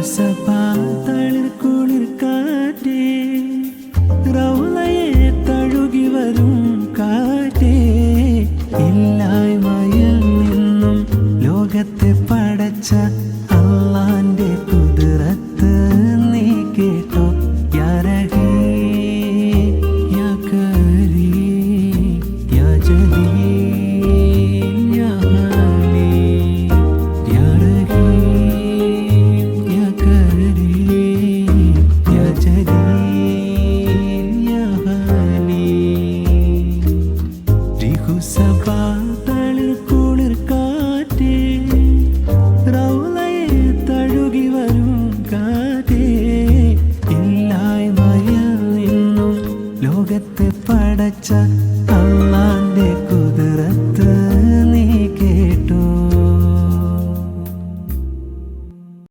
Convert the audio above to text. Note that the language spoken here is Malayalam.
തളിർ കുളിർ കാറ്റേ റൗളയെ തഴുകി വരും കാറ്റേ ഇല്ലായ്മയിൽ നിന്നും ലോകത്തെ പടച്ച അല്ലാന്റെ കുതിരത്ത് നീ കേട്ടോ യാ റഹീം യാ കരീം യാ ജലീൽ യാ ഹലീം യാ റഹീം യാ കരീം യാ ജലീൽ യാ ഹലീം തളിർ കുളിർ കാറ്റേ റൗളയെ തഴുകി വരും കാറ്റേ ഇല്ലായ്മയിൽ നിന്നും ലോകത്തെ പടച്ച